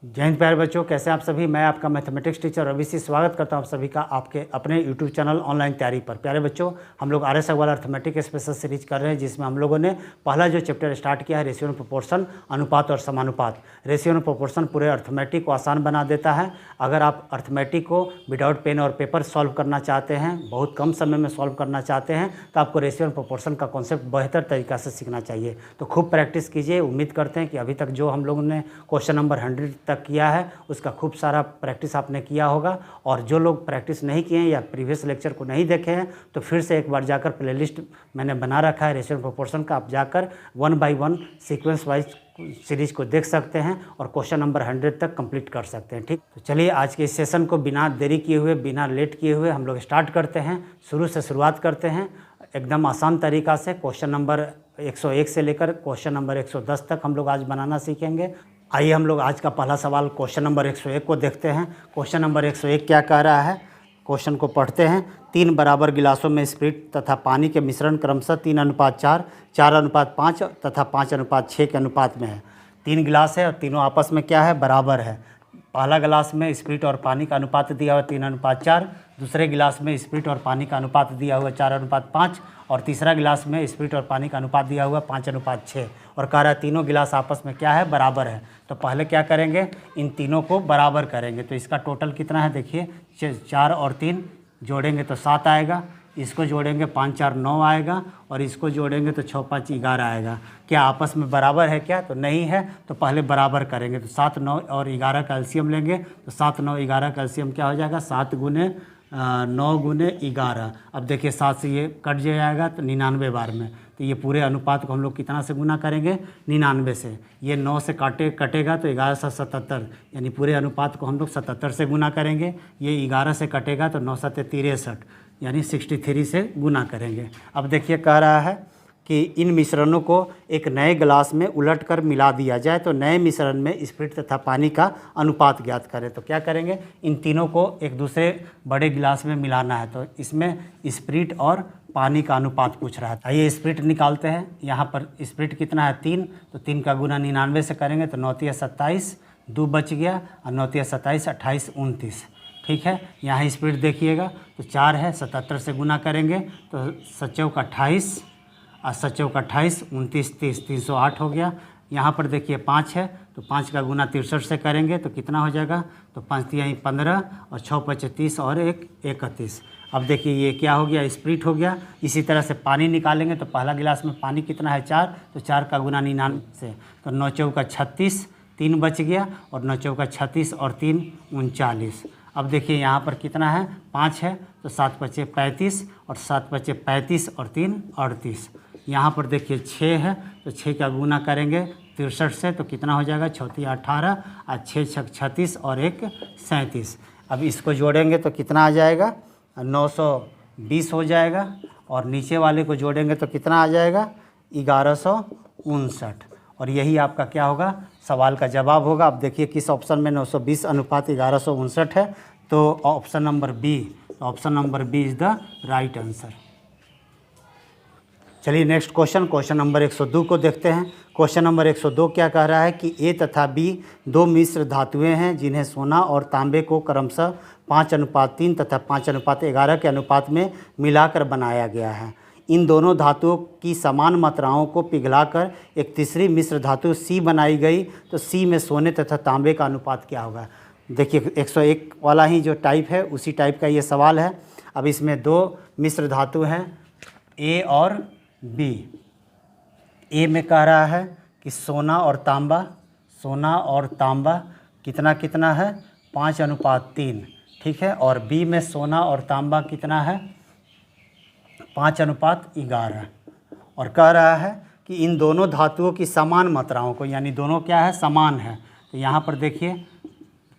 जय हिंद प्यारे बच्चों, कैसे हैं आप सभी। मैं आपका मैथमेटिक्स टीचर रवि सिंह स्वागत करता हूं आप सभी का आपके अपने यूट्यूब चैनल ऑनलाइन तैयारी पर। प्यारे बच्चों, हम लोग आर्यस अग्रवाल अर्थमेटिक स्पेशल सीरीज कर रहे हैं, जिसमें हम लोगों ने पहला जो चैप्टर स्टार्ट किया है रेशियो एंड प्रोपोर्शन, अनुपात और समानुपात। रेशियो एंड प्रोपोर्शन पूरे अर्थमेटिक को आसान बना देता है। अगर आप अर्थमेटिक को विदाउट पेन और पेपर सॉल्व करना चाहते हैं, बहुत कम समय में सॉल्व करना चाहते हैं, तो आपको रेशियो एंड प्रोपोर्शन का कॉन्सेप्ट बेहतर तरीका से सीखना चाहिए। तो खूब प्रैक्टिस कीजिए। उम्मीद करते हैं कि अभी तक जो हम लोगों ने क्वेश्चन नंबर 100 तक किया है उसका खूब सारा प्रैक्टिस आपने किया होगा। और जो लोग प्रैक्टिस नहीं किए हैं या प्रीवियस लेक्चर को नहीं देखे हैं, तो फिर से एक बार जाकर प्लेलिस्ट मैंने बना रखा है रेशियो एंड प्रोपोर्शन का, आप जाकर 1 बाय 1 सीक्वेंस वाइज सीरीज को देख सकते हैं और क्वेश्चन नंबर 100 तक कंप्लीट कर सकते हैं। ठीक, तो चलिए आज के इस सेशन को बिना देरी किए हुए, बिना लेट किए हुए हम लोग स्टार्ट करते हैं। शुरू से शुरुआत करते हैं एकदम आसान तरीका से। क्वेश्चन नंबर 101 से लेकर क्वेश्चन नंबर 110 तक हम लोग आज बनाना सीखेंगे। आइए हम लोग आज का पहला सवाल क्वेश्चन नंबर 101 को देखते हैं। क्वेश्चन नंबर 101 क्या कह रहा है, क्वेश्चन को पढ़ते हैं। 3 बराबर गिलासों में स्प्रिट तथा पानी के मिश्रण क्रमशः 3:4, 4:5 तथा 5:6 के अनुपात में है। 3 गिलास है और तीनों आपस में क्या है, बराबर है। पहला गिलास में स्प्रिट और पानी का अनुपात दिया हुआ 3:4, दूसरे गिलास में स्प्रिट और पानी का अनुपात दिया हुआ 4:5 और तीसरा गिलास में स्प्रिट और पानी का अनुपात दिया हुआ 5:6 और कह रहा है तीनों गिलास आपस में क्या है, बराबर है। तो पहले क्या करेंगे, इन तीनों को बराबर करेंगे। तो इसका टोटल कितना है देखिए, 4 और 3 जोड़ेंगे तो 7 आएगा, इसको जोड़ेंगे 5 4 9 आएगा और इसको जोड़ेंगे तो 6 5 11 आएगा। क्या आपस में बराबर है क्या, तो नहीं है। तो पहले बराबर करेंगे तो 7 9 और 11 का एलसीएम लेंगे तो 7 9 11 का एलसीएम क्या हो जाएगा, 7 गुने 9 गुने 11। अब देखिए 7 से ये कट जाएगा तो 99 बार में। तो ये पूरे अनुपात को हम लोग कितना से गुना करेंगे, 99 से। ये 9 से कटेगा तो 11 से 77, यानी पूरे अनुपात को हम लोग 77 से गुना करेंगे। ये 11 से कटेगा तो 9 7 63, यानी 63 से गुना करेंगे। अब देखिए कह रहा है कि इन मिश्रणों को एक नए गिलास में उलटकर मिला दिया जाए तो नए मिश्रण में स्प्रिट तथा पानी का अनुपात ज्ञात करें। तो क्या करेंगे, इन तीनों को एक दूसरे बड़े गिलास में मिलाना है। तो इसमें स्प्रिट और पानी का अनुपात पूछ रहा है। आइए स्प्रिट निकालते हैं। यहाँ पर स्प्रिट कितना है, 3, तो 3 का गुना 99 से करेंगे तो 9 3 27, 2 बच गया और 9 3 27 28 29। ठीक है, यहाँ स्प्रिट देखिएगा तो 4 है, 77 से गुना करेंगे तो 7 का 28 और 7 का 28, 29 30, 308 हो गया। यहाँ पर देखिए 5 है तो 5 का गुना 63 से करेंगे तो कितना हो जाएगा, तो 5 3 15 और 6 5 30 और 1 31। अब देखिए ये क्या हो गया, स्प्रिट हो गया। इसी तरह से पानी निकालेंगे तो पहला गिलास में पानी कितना है, 4, तो 4 का गुना 99 से तो 9 4 36, 3 बच गया और 9 4 36 और 3 39। अब देखिए यहाँ पर कितना है, 5 है तो 7 5 35 और 7 5 35 और 3 38। यहाँ पर देखिए 6 है तो 6 का गुना करेंगे 63 से तो कितना हो जाएगा, 6 3 18 और 6 6 36 और 1 37। अब इसको जोड़ेंगे तो कितना आ जाएगा, 920 हो जाएगा और नीचे वाले को जोड़ेंगे तो कितना आ जाएगा, 1159। और यही आपका क्या होगा, सवाल का जवाब होगा। अब देखिए किस ऑप्शन में 920 अनुपात 1159 है, तो ऑप्शन नंबर बी। तो option number B is the right answer. चलिए नेक्स्ट क्वेश्चन नंबर 102 को देखते हैं। क्वेश्चन नंबर 102 क्या कह रहा है कि ए तथा बी 2 मिश्र धातुएं हैं जिन्हें सोना और तांबे को क्रमशः 5:3 तथा 5:11 के अनुपात में मिलाकर बनाया गया है। इन दोनों धातुओं की समान मात्राओं को पिघलाकर एक तीसरी मिश्र धातु सी बनाई गई तो सी में सोने तथा तांबे का अनुपात क्या होगा। देखिए 101 वाला ही जो टाइप है उसी टाइप का ये सवाल है। अब इसमें 2 मिश्र धातु हैं, ए और बी। ए में कह रहा है कि सोना और तांबा कितना कितना है, 5:3। ठीक है, और बी में सोना और तांबा कितना है, 5:11। और कह रहा है कि इन दोनों धातुओं की समान मात्राओं को, यानी दोनों क्या है, समान है। तो यहाँ पर देखिए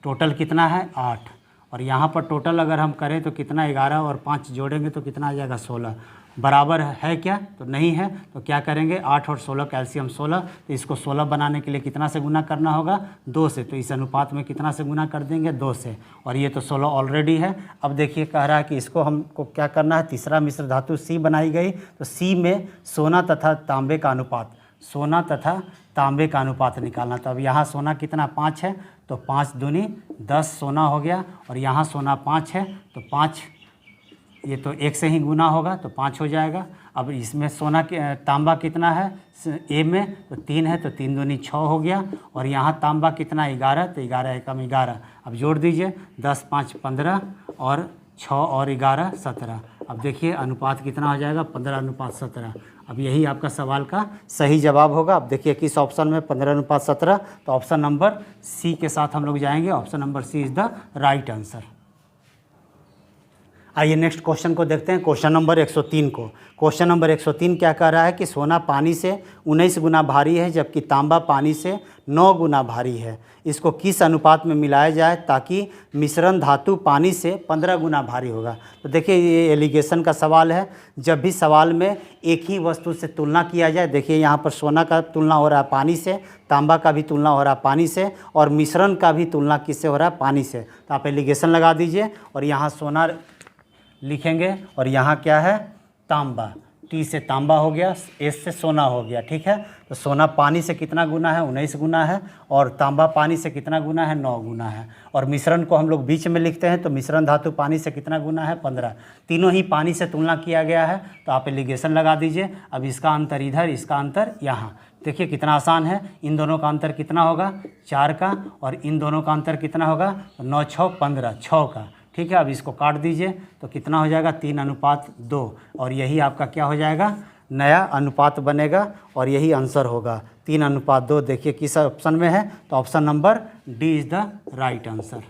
टोटल कितना है, 8, और यहाँ पर टोटल अगर हम करें तो कितना, 11 और 5 जोड़ेंगे तो कितना आ जाएगा, 16। बराबर है क्या, तो नहीं है। तो क्या करेंगे, 8 और 16 कैल्शियम 16, तो इसको 16 बनाने के लिए कितना से गुना करना होगा, 2 से। तो इस अनुपात में कितना से गुना कर देंगे, 2 से। और ये तो 16 ऑलरेडी है। अब देखिए कह रहा है कि इसको हमको क्या करना है, तीसरा मिश्र धातु सी बनाई गई तो सी में सोना तथा तांबे का अनुपात, सोना तथा तांबे का अनुपात निकालना। तो अब यहाँ सोना कितना 5 है, तो 5 दूनी 10 सोना हो गया, और यहाँ सोना 5 है तो 5, ये तो 1 से ही गुना होगा तो 5 हो जाएगा। अब इसमें सोना तांबा कितना है ए में, तो 3 है तो 3 दूनी 6 हो गया, और यहाँ तांबा कितना 11, तो 11 एकम 11। अब जोड़ दीजिए 10 5 15 और 6 और 11 17। अब देखिए अनुपात कितना हो जाएगा 15:17। अब यही आपका सवाल का सही जवाब होगा। अब देखिए किस ऑप्शन में 15:17, तो ऑप्शन नंबर सी के साथ हम लोग जाएंगे। Option number C is the right answer. आइए नेक्स्ट क्वेश्चन को देखते हैं, क्वेश्चन नंबर 103 को। क्वेश्चन नंबर 103 क्या कह रहा है कि सोना पानी से 19 गुना भारी है जबकि तांबा पानी से 9 गुना भारी है। इसको किस अनुपात में मिलाया जाए ताकि मिश्रण धातु पानी से 15 गुना भारी होगा। तो देखिए ये एलिगेशन का सवाल है। जब भी सवाल में एक ही वस्तु से तुलना किया जाए, देखिए यहाँ पर सोना का तुलना हो रहा है पानी से, तांबा का भी तुलना हो रहा है पानी से, और मिश्रण का भी तुलना किससे हो रहा है पानी से। तो आप एलिगेशन लगा दीजिए और यहाँ सोना लिखेंगे और यहाँ क्या है तांबा, टी से तांबा हो गया, एस से सोना हो गया, ठीक है। तो सोना पानी से कितना गुना है 19 गुना है, और तांबा पानी से कितना गुना है 9 गुना है, और मिश्रण को हम लोग बीच में लिखते हैं तो मिश्रण धातु पानी से कितना गुना है 15। तीनों ही पानी से तुलना किया गया है, तो आप एलिगेशन लगा दीजिए। अब इसका अंतर इधर, इसका अंतर यहाँ, देखिए कितना आसान है। इन दोनों का अंतर कितना होगा 4 का, और इन दोनों का अंतर कितना होगा 9 6 15 6 का, ठीक है। अब इसको काट दीजिए तो कितना हो जाएगा 3:2, और यही आपका क्या हो जाएगा नया अनुपात बनेगा, और यही आंसर होगा 3:2। देखिए किस ऑप्शन में है, तो option number D is the right answer.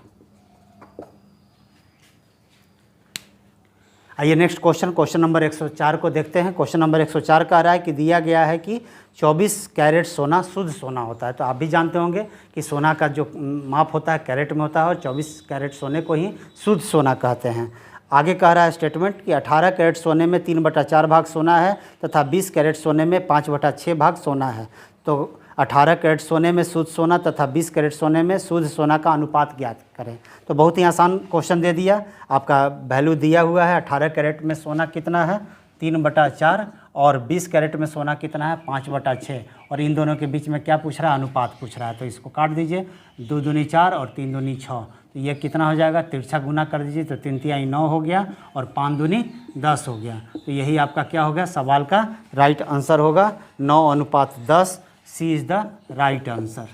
आइए नेक्स्ट क्वेश्चन नंबर 104 को देखते हैं। क्वेश्चन नंबर 104 कह रहा है कि दिया गया है कि 24 कैरेट सोना शुद्ध सोना होता है। तो आप भी जानते होंगे कि सोना का जो माप होता है कैरेट में होता है, और 24 कैरेट सोने को ही शुद्ध सोना कहते हैं। आगे कह रहा है स्टेटमेंट कि 18 कैरेट सोने में 3/4 भाग सोना है तथा 20 कैरेट सोने में 5/6 भाग सोना है। तो 18 कैरेट सोने में शुद्ध सोना तथा 20 कैरेट सोने में शुद्ध सोना का अनुपात ज्ञात करें। तो बहुत ही आसान क्वेश्चन दे दिया, आपका वैल्यू दिया हुआ है। 18 कैरेट में सोना कितना है 3/4, और 20 कैरेट में सोना कितना है 5/6, और इन दोनों के बीच में क्या पूछ रहा है अनुपात पूछ रहा है। तो इसको काट दीजिए, 2 दूनी 4 और 3 दूनी 6, तो ये कितना हो जाएगा तिरछा गुना कर दीजिए, तो 3 तिहाई 9 हो गया, और 5 दूनी 10 हो गया। तो यही आपका क्या हो गया सवाल का राइट आंसर होगा 9:10। सी इज़ द राइट आंसर।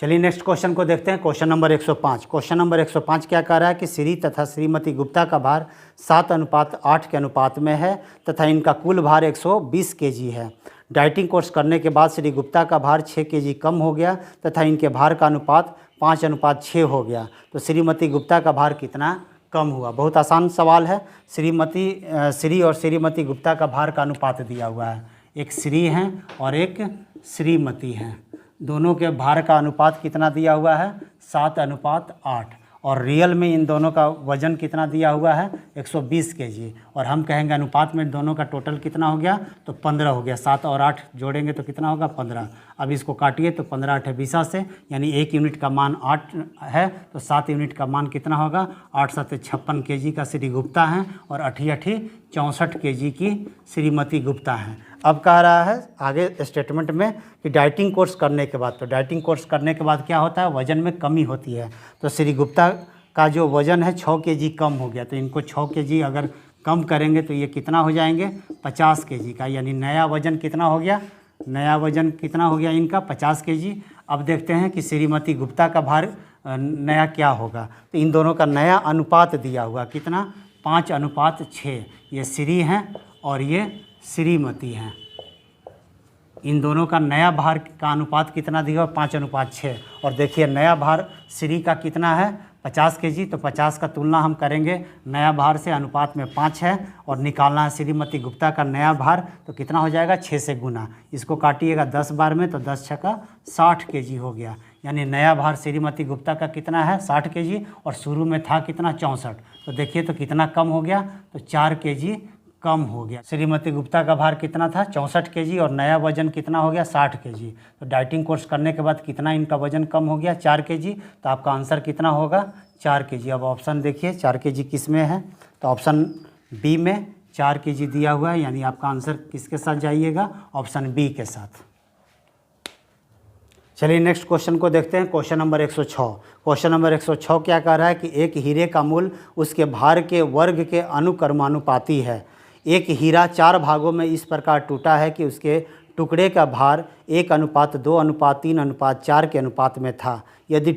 चलिए नेक्स्ट क्वेश्चन को देखते हैं, क्वेश्चन नंबर 105। क्वेश्चन नंबर 105 क्या कह रहा है कि श्री तथा श्रीमती गुप्ता का भार 7:8 के अनुपात में है तथा इनका कुल भार 120 kg है। डाइटिंग कोर्स करने के बाद श्री गुप्ता का भार 6 kg कम हो गया तथा इनके भार का अनुपात 5:6 हो गया। तो श्रीमती गुप्ता का भार कितना कम हुआ। बहुत आसान सवाल है। श्री और श्रीमती गुप्ता का भार का अनुपात दिया हुआ है, एक श्री हैं और एक श्रीमती हैं। दोनों के भार का अनुपात कितना दिया हुआ है 7:8, और रियल में इन दोनों का वजन कितना दिया हुआ है 120 kg, और हम कहेंगे अनुपात में दोनों का टोटल कितना हो गया तो 15 हो गया। 7 और 8 जोड़ेंगे तो कितना होगा 15। अब इसको काटिए तो 15 8 20 से, यानी 1 यूनिट का मान 8 है, तो 7 यूनिट का मान कितना होगा 8 7 56 kg का श्री गुप्ता हैं, और 8 8 64 kg की श्रीमती गुप्ता हैं। अब कह रहा है आगे स्टेटमेंट में कि डाइटिंग कोर्स करने के बाद, तो डाइटिंग कोर्स करने के बाद क्या होता है वज़न में कमी होती है। तो श्री गुप्ता का जो वज़न है 6 kg कम हो गया, तो इनको 6 kg अगर कम करेंगे तो ये कितना हो जाएंगे 50 kg का, यानी नया वज़न कितना हो गया, नया वज़न कितना हो गया इनका 50 kg। अब देखते हैं कि श्रीमती गुप्ता का भार नया क्या होगा। तो इन दोनों का नया अनुपात दिया हुआ कितना 5:6। ये श्री हैं और ये श्रीमती हैं। इन दोनों का नया भार का अनुपात कितना दिया हुआ 5:6, और देखिए नया भार श्री का कितना है 50 kg, तो 50 का तुलना हम करेंगे नया भार से, अनुपात में 5 है, और निकालना है श्रीमती गुप्ता का नया भार, तो कितना हो जाएगा 6 से गुना। इसको काटिएगा 10 बार में, तो 10 छक्का 60 kg हो गया। यानी नया भार श्रीमती गुप्ता का कितना है 60 kg, और शुरू में था कितना 64। तो देखिए तो कितना कम हो गया, तो 4 kg कम हो गया। श्रीमती गुप्ता का भार कितना था 64 kg, और नया वजन कितना हो गया 60 kg। तो डाइटिंग कोर्स करने के बाद कितना इनका वजन कम हो गया 4 kg। तो आपका आंसर कितना होगा 4 kg। अब ऑप्शन देखिए 4 kg किस में है, तो ऑप्शन बी में 4 kg दिया हुआ है, यानी आपका आंसर किसके साथ जाइएगा? ऑप्शन बी के साथ। चलिए नेक्स्ट क्वेश्चन को देखते हैं। Question number 106। क्वेश्चन नंबर 106 क्या कह रहा है कि एक हीरे का मूल्य उसके भार के वर्ग के अनुक्रमानुपाती है। एक हीरा 4 भागों में इस प्रकार टूटा है कि उसके टुकड़े का भार 1:2:3:4 के अनुपात में था। यदि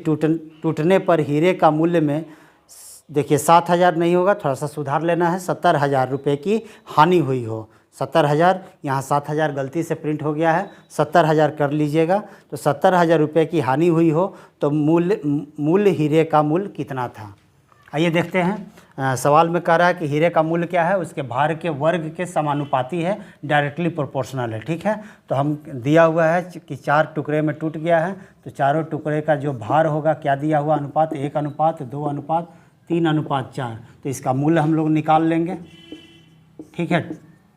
टूटने पर हीरे का मूल्य में, देखिए 7,000 नहीं होगा, थोड़ा सा सुधार लेना है, 70,000 रुपये की हानि हुई हो। 70,000, यहाँ 7,000 गलती से प्रिंट हो गया है, 70,000 कर लीजिएगा। तो 70,000 रुपये की हानि हुई हो तो मूल्य हीरे का मूल्य कितना था? आइए देखते हैं। सवाल में कह रहा है कि हीरे का मूल्य क्या है? उसके भार के वर्ग के समानुपाती है, डायरेक्टली प्रोपोर्शनल है। ठीक है, तो हम दिया हुआ है कि 4 टुकड़े में टूट गया है, तो चारों टुकड़े का जो भार होगा, क्या दिया हुआ अनुपात? 1:2:3:4। तो इसका मूल्य हम लोग निकाल लेंगे। ठीक है,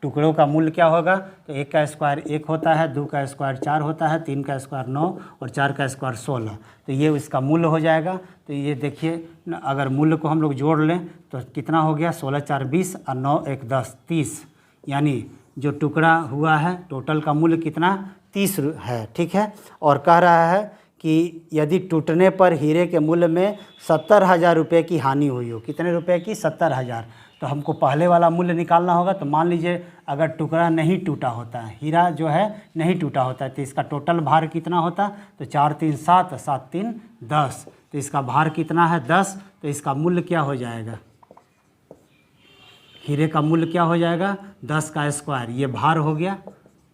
टुकड़ों का मूल्य क्या होगा? तो 1 का स्क्वायर 1 होता है, 2 का स्क्वायर 4 होता है, 3 का स्क्वायर 9 और 4 का स्क्वायर 16। तो ये इसका मूल्य हो जाएगा। तो ये देखिए, अगर मूल्य को हम लोग जोड़ लें तो कितना हो गया? 16 4 20 और 9 1 10 30, यानी जो टुकड़ा हुआ है टोटल का मूल्य कितना? 30 है। ठीक है, और कह रहा है कि यदि टूटने पर हीरे के मूल्य में 70,000 रुपये की हानि हुई हो। कितने रुपए की? 70,000। तो हमको पहले वाला मूल्य निकालना होगा। तो मान लीजिए अगर टुकड़ा नहीं टूटा होता है, हीरा जो है नहीं टूटा होता है, तो इसका टोटल भार कितना होता? तो 4 3 7, 7 3 10। तो इसका भार कितना है? 10। तो इसका मूल्य क्या हो जाएगा? हीरे का मूल्य क्या हो जाएगा? 10 का स्क्वायर, ये भार हो गया।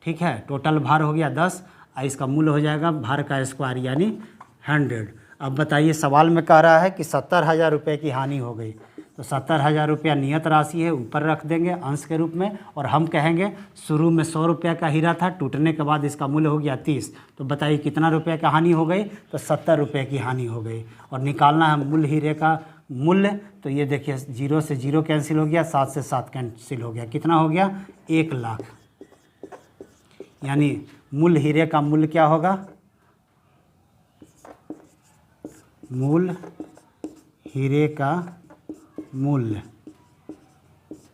ठीक है, टोटल भार हो गया 10, और इसका मूल्य हो जाएगा भार का स्क्वायर यानी 100। अब बताइए, सवाल में कह रहा है कि 70,000 रुपये की हानि हो गई। तो 70,000 रुपया नियत राशि है, ऊपर रख देंगे अंश के रूप में, और हम कहेंगे शुरू में 100 रुपये का हीरा था, टूटने के बाद इसका मूल्य हो गया 30। तो बताइए कितना रुपये का हानि हो गई? तो 70 रुपये की हानि हो गई। और निकालना है मूल्य हीरे का मूल्य। तो ये देखिए 0 से 0 कैंसिल हो गया, 7 से 7 कैंसिल हो गया, कितना हो गया? 1 लाख। यानी मूल्य हीरे का मूल्य क्या होगा? मूल्य हीरे का मूल्य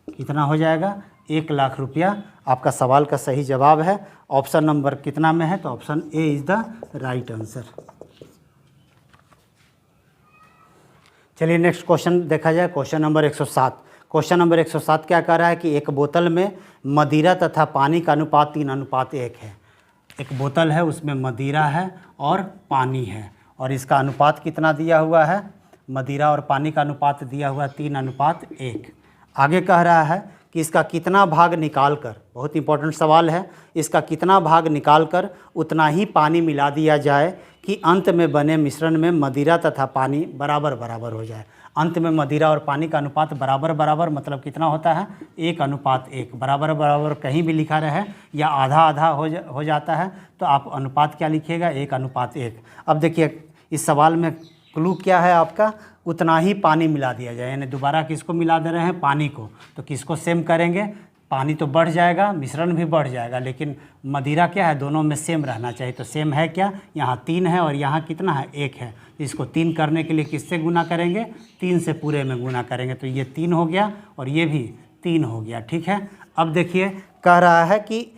कितना हो जाएगा? 1 लाख रुपया। आपका सवाल का सही जवाब है। ऑप्शन नंबर कितना में है? तो option A is the right answer. चलिए नेक्स्ट क्वेश्चन देखा जाए। Question number 107। क्वेश्चन नंबर 107 क्या कह रहा है कि एक बोतल में मदिरा तथा पानी का अनुपात 3:1 है। एक बोतल है, उसमें मदिरा है और पानी है, और इसका अनुपात कितना दिया हुआ है? मदिरा और पानी का अनुपात दिया हुआ 3:1। आगे कह रहा है कि इसका कितना भाग निकालकर, बहुत इंपॉर्टेंट सवाल है, इसका कितना भाग निकालकर उतना ही पानी मिला दिया जाए कि अंत में बने मिश्रण में मदिरा तथा पानी बराबर बराबर हो जाए। अंत में मदिरा और पानी का अनुपात बराबर बराबर मतलब कितना होता है? 1:1। बराबर बराबर कहीं भी लिखा रहे या आधा आधा हो जाता है तो आप अनुपात क्या लिखिएगा? 1:1। अब देखिए इस सवाल में क्लू क्या है आपका? उतना ही पानी मिला दिया जाए, यानी दोबारा किसको मिला दे रहे हैं? पानी को। तो किसको सेम करेंगे? पानी तो बढ़ जाएगा, मिश्रण भी बढ़ जाएगा, लेकिन मदिरा क्या है? दोनों में सेम रहना चाहिए। तो सेम है क्या? यहाँ 3 है और यहाँ कितना है? 1 है। तो इसको 3 करने के लिए किससे गुना करेंगे? 3 से पूरे में गुना करेंगे। तो ये 3 हो गया और ये भी 3 हो गया। ठीक है, अब देखिए कह रहा है कि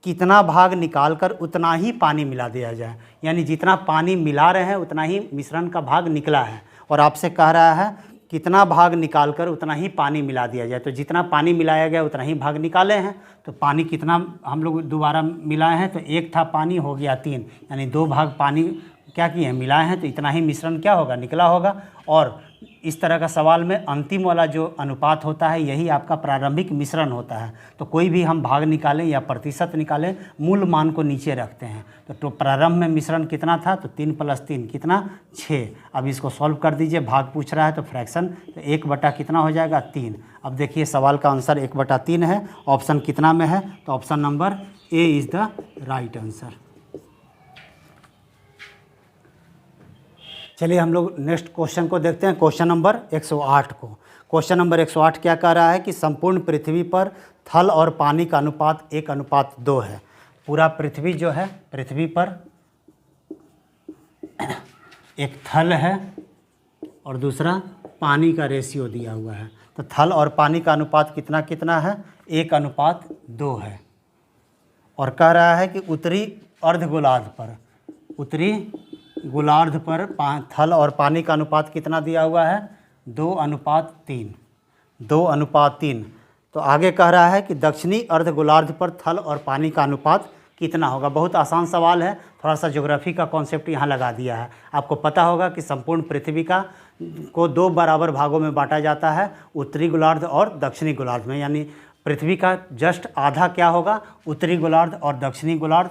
कितना भाग निकालकर उतना ही पानी मिला दिया जाए, यानी जितना पानी मिला रहे हैं उतना ही मिश्रण का भाग निकला है, और आपसे कह रहा है कितना भाग निकालकर उतना ही पानी मिला दिया जाए। तो जितना पानी मिलाया गया उतना ही भाग निकाले हैं। तो पानी कितना हम लोग दोबारा मिलाए हैं? तो 1 था पानी, हो गया 3, यानी 2 भाग पानी क्या किए हैं? मिलाए हैं। तो इतना ही मिश्रण क्या होगा? निकला होगा। और इस तरह का सवाल में अंतिम वाला जो अनुपात होता है यही आपका प्रारंभिक मिश्रण होता है। तो कोई भी हम भाग निकालें या प्रतिशत निकालें, मूल मान को नीचे रखते हैं। तो प्रारंभ में मिश्रण कितना था? तो 3 + 3 कितना? 6। अब इसको सॉल्व कर दीजिए, भाग पूछ रहा है तो फ्रैक्शन, तो 1 बटा कितना हो जाएगा? 3। अब देखिए सवाल का आंसर 1/3 है। ऑप्शन कितना में है? तो option number A is the right answer. चलिए हम लोग नेक्स्ट क्वेश्चन को देखते हैं, क्वेश्चन नंबर 108 को। क्वेश्चन नंबर 108 क्या कह रहा है कि संपूर्ण पृथ्वी पर थल और पानी का अनुपात 1:2 है। पूरा पृथ्वी जो है, पृथ्वी पर एक थल है और दूसरा पानी का रेशियो दिया हुआ है। तो थल और पानी का अनुपात कितना कितना है, 1:2 है। और कह रहा है कि उत्तरी अर्धगोलार्ध पर, उत्तरी गोलार्ध पर थल और पानी का अनुपात कितना दिया हुआ है, 2:3, 2:3। तो आगे कह रहा है कि दक्षिणी अर्धगोलार्ध पर थल और पानी का अनुपात कितना होगा। बहुत आसान सवाल है, थोड़ा सा ज्योग्राफी का कॉन्सेप्ट यहाँ लगा दिया है। आपको पता होगा कि संपूर्ण पृथ्वी को 2 बराबर भागों में बांटा जाता है, उत्तरी गोलार्ध और दक्षिणी गोलार्ध में। यानी पृथ्वी का जस्ट आधा क्या होगा, उत्तरी गोलार्ध, और दक्षिणी गोलार्ध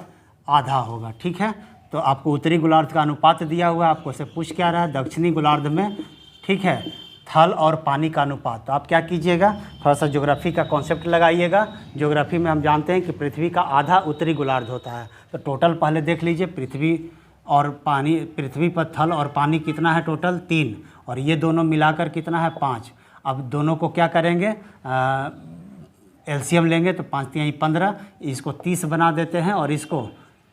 आधा होगा। ठीक है, तो आपको उत्तरी गोलार्ध का अनुपात दिया हुआ है, आपको से पूछ क्या रहा है, दक्षिणी गोलार्ध में, ठीक है, थल और पानी का अनुपात। तो आप क्या कीजिएगा, थोड़ा सा ज्योग्राफी का कॉन्सेप्ट लगाइएगा। ज्योग्राफी में हम जानते हैं कि पृथ्वी का आधा उत्तरी गोलार्ध होता है। तो टोटल पहले देख लीजिए, पृथ्वी और पानी, पृथ्वी पर थल और पानी कितना है टोटल, 3, और ये दोनों मिलाकर कितना है, 5। अब दोनों को क्या करेंगे, एलसीएम लेंगे, तो 5 × 3 = 15, इसको 30 बना देते हैं और इसको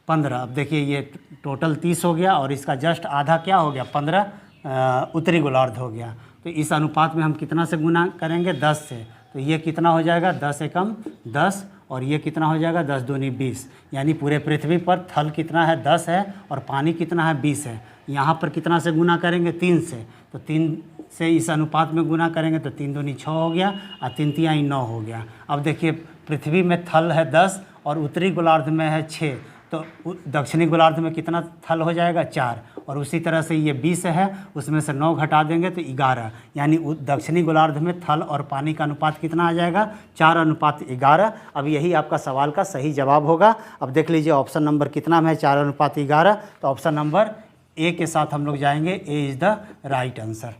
15। अब देखिए ये टोटल 30 हो गया और इसका जस्ट आधा क्या हो गया, 15 उत्तरी गोलार्ध हो गया। तो इस अनुपात में हम कितना से गुना करेंगे, 10 से। तो ये कितना हो जाएगा, 10 एकम 10, और ये कितना हो जाएगा, 10 दूनी 20। यानी पूरे पृथ्वी पर थल कितना है, 10 है, और पानी कितना है, 20 है। यहाँ पर कितना से गुना करेंगे, 3 से। तो 3 से इस अनुपात में गुना करेंगे तो 3 दूनी 6 हो गया, और 3 × 3 = 9 हो गया। अब देखिए पृथ्वी में थल है 10 और उत्तरी गोलार्ध में है 6, तो दक्षिणी गोलार्ध में कितना थल हो जाएगा, 4। और उसी तरह से ये 20 है, उसमें से 9 घटा देंगे तो 11। यानी दक्षिणी गोलार्ध में थल और पानी का अनुपात कितना आ जाएगा, 4:11। अब यही आपका सवाल का सही जवाब होगा। अब देख लीजिए ऑप्शन नंबर कितना में है, 4:11। तो ऑप्शन नंबर ए के साथ हम लोग जाएंगे, A is the right answer.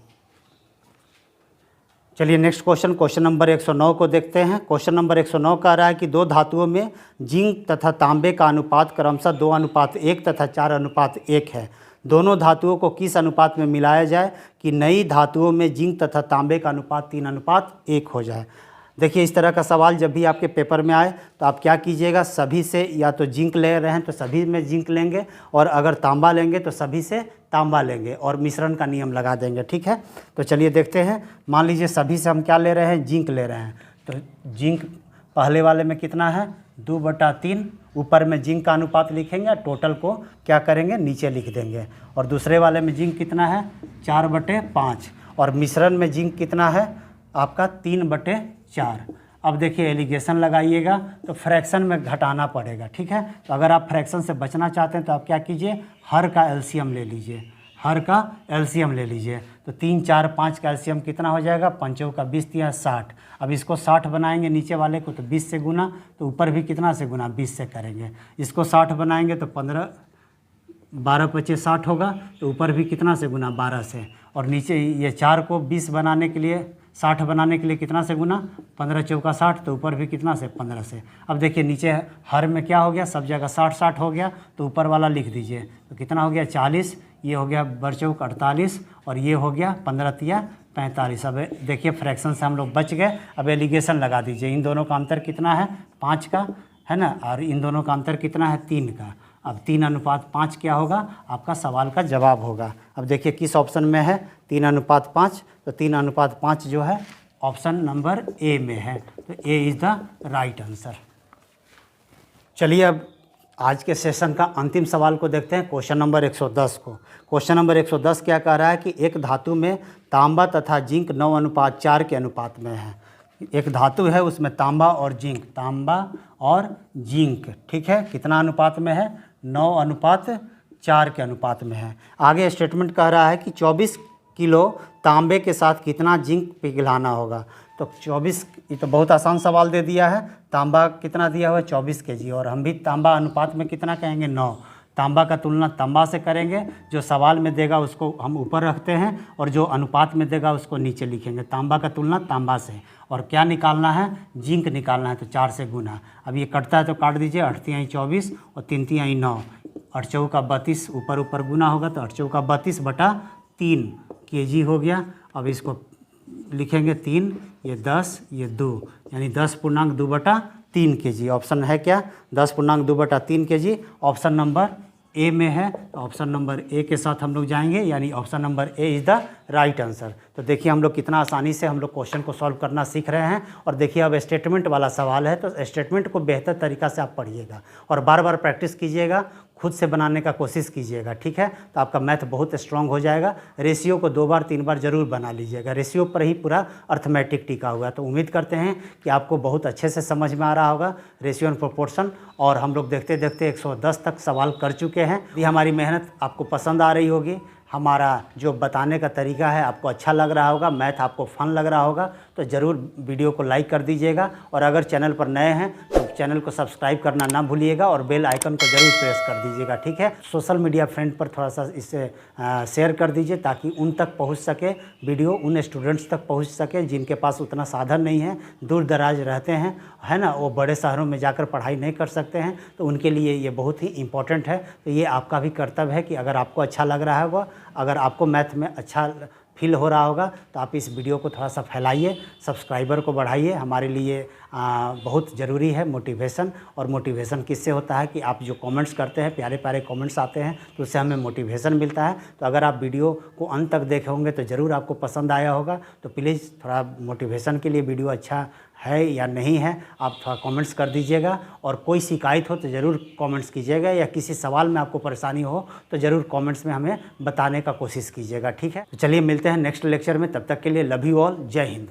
चलिए नेक्स्ट क्वेश्चन नंबर 109 को देखते हैं। क्वेश्चन नंबर 109 कह रहा है कि 2 धातुओं में जिंक तथा तांबे का अनुपात क्रमशः 2:1 तथा 4:1 है। दोनों धातुओं को किस अनुपात में मिलाया जाए कि नई धातुओं में जिंक तथा तांबे का अनुपात 3:1 हो जाए। देखिए इस तरह का सवाल जब भी आपके पेपर में आए तो आप क्या कीजिएगा, सभी से या तो जिंक ले रहे हैं तो सभी में जिंक लेंगे, और अगर तांबा लेंगे तो सभी से तांबा लेंगे, और मिश्रण का नियम लगा देंगे। ठीक है, तो चलिए देखते हैं। मान लीजिए सभी से हम क्या ले रहे हैं, जिंक ले रहे हैं। तो जिंक पहले वाले में कितना है, 2/3। ऊपर में जिंक का अनुपात लिखेंगे, टोटल को क्या करेंगे, नीचे लिख देंगे। और दूसरे वाले में जिंक कितना है, 4/5। और मिश्रण में जिंक कितना है आपका, 3/4। अब देखिए एलिगेशन लगाइएगा तो फ्रैक्शन में घटाना पड़ेगा। ठीक है, तो अगर आप फ्रैक्शन से बचना चाहते हैं तो आप क्या कीजिए, हर का एलसीएम ले लीजिए, हर का एलसीएम ले लीजिए। तो 3, 4, 5 का एलसीएम कितना हो जाएगा, 5 का 20 × 60। अब इसको 60 बनाएंगे नीचे वाले को तो 20 से गुना, तो ऊपर भी कितना से गुना, 20 से करेंगे। इसको 60 बनाएंगे तो 12×5 = 60 होगा, तो ऊपर भी कितना से गुना, 12 से। और नीचे ये 4 को 20 बनाने के लिए, 60 बनाने के लिए कितना से गुना, 15×4 = 60, तो ऊपर भी कितना से, 15 से। अब देखिए नीचे हर में क्या हो गया, सब जगह 60 हो गया, तो ऊपर वाला लिख दीजिए। तो कितना हो गया, 40, ये हो गया बरचौक 48, और ये हो गया 15×3 = 45। अब देखिए फ्रैक्शन से हम लोग बच गए। अब एलिगेशन लगा दीजिए। इन दोनों का अंतर कितना है, 5 का है ना, और इन दोनों का अंतर कितना है, 3 का। अब 3:5 क्या होगा, आपका सवाल का जवाब होगा। अब देखिए किस ऑप्शन में है, 3:5। तो 3:5 जो है ऑप्शन नंबर ए में है। तो A is the right answer. चलिए अब आज के सेशन का अंतिम सवाल को देखते हैं, क्वेश्चन नंबर 110 को। क्वेश्चन नंबर 110 क्या कह रहा है कि एक धातु में तांबा तथा जिंक 9:4 के अनुपात में है। एक धातु है उसमें तांबा और जिंक, ठीक है, कितना अनुपात में है, 9:4 के अनुपात में है। आगे स्टेटमेंट कह रहा है कि 24 किलो तांबे के साथ कितना जिंक पिघलाना होगा। तो 24, ये तो बहुत आसान सवाल दे दिया है। तांबा कितना दिया हुआ है, 24 kg, और हम भी तांबा अनुपात में कितना कहेंगे, 9। तांबा का तुलना तांबा से करेंगे, जो सवाल में देगा उसको हम ऊपर रखते हैं, और जो अनुपात में देगा उसको नीचे लिखेंगे। तांबा का तुलना तांबा से, और क्या निकालना है, जिंक निकालना है, तो 4 से गुना। अब ये कटता है तो काट दीजिए, 8 × 24 और 3 × 9, 8 × 4 = 32, ऊपर गुना होगा तो 8 × 4 = 32/3 kg हो गया। अब इसको लिखेंगे 3, ये 10, ये 2, यानी 10.2/3 kg। ऑप्शन है क्या, 10.2/3 kg। ऑप्शन नंबर ए में है, तो ऑप्शन नंबर ए के साथ हम लोग जाएंगे, यानी option number A is the right answer. तो देखिए हम लोग कितना आसानी से हम लोग क्वेश्चन को सॉल्व करना सीख रहे हैं। और देखिए अब स्टेटमेंट वाला सवाल है, तो स्टेटमेंट को बेहतर तरीक़ा से आप पढ़िएगा और बार बार प्रैक्टिस कीजिएगा, खुद से बनाने का कोशिश कीजिएगा, ठीक है। तो आपका मैथ बहुत स्ट्रांग हो जाएगा। रेशियो को 2 बार 3 बार ज़रूर बना लीजिएगा, रेशियो पर ही पूरा अर्थमेटिक टिका हुआ है। तो उम्मीद करते हैं कि आपको बहुत अच्छे से समझ में आ रहा होगा रेशियो एंड प्रोपोर्शन। और हम लोग देखते देखते 110 तक सवाल कर चुके हैं। यदि हमारी मेहनत आपको पसंद आ रही होगी, हमारा जो बताने का तरीका है आपको अच्छा लग रहा होगा, मैथ आपको फन लग रहा होगा, तो ज़रूर वीडियो को लाइक कर दीजिएगा। और अगर चैनल पर नए हैं तो चैनल को सब्सक्राइब करना ना भूलिएगा और बेल आइकन को ज़रूर प्रेस कर दीजिएगा, ठीक है। सोशल मीडिया फ्रेंड पर थोड़ा सा इसे शेयर कर दीजिए ताकि उन तक पहुंच सके वीडियो, उन स्टूडेंट्स तक पहुंच सके जिनके पास उतना साधन नहीं है, दूर दराज रहते हैं, है ना, वो बड़े शहरों में जाकर पढ़ाई नहीं कर सकते हैं। तो उनके लिए ये बहुत ही इम्पोर्टेंट है। तो ये आपका भी कर्तव्य है कि अगर आपको अच्छा लग रहा होगा, अगर आपको मैथ में अच्छा फील हो रहा होगा, तो आप इस वीडियो को थोड़ा सा फैलाइए, सब्सक्राइबर को बढ़ाइए। हमारे लिए बहुत ज़रूरी है मोटिवेशन। और मोटिवेशन किससे होता है कि आप जो कमेंट्स करते हैं, प्यारे प्यारे कमेंट्स आते हैं, तो उससे हमें मोटिवेशन मिलता है। तो अगर आप वीडियो को अंत तक देखे होंगे तो ज़रूर आपको पसंद आया होगा। तो प्लीज़ थोड़ा मोटिवेशन के लिए वीडियो अच्छा है या नहीं है आप थोड़ा कमेंट्स कर दीजिएगा। और कोई शिकायत हो तो ज़रूर कमेंट्स कीजिएगा, या किसी सवाल में आपको परेशानी हो तो ज़रूर कमेंट्स में हमें बताने का कोशिश कीजिएगा, ठीक है। तो चलिए मिलते हैं नेक्स्ट लेक्चर में, तब तक के लिए लव यू ऑल, जय हिंद।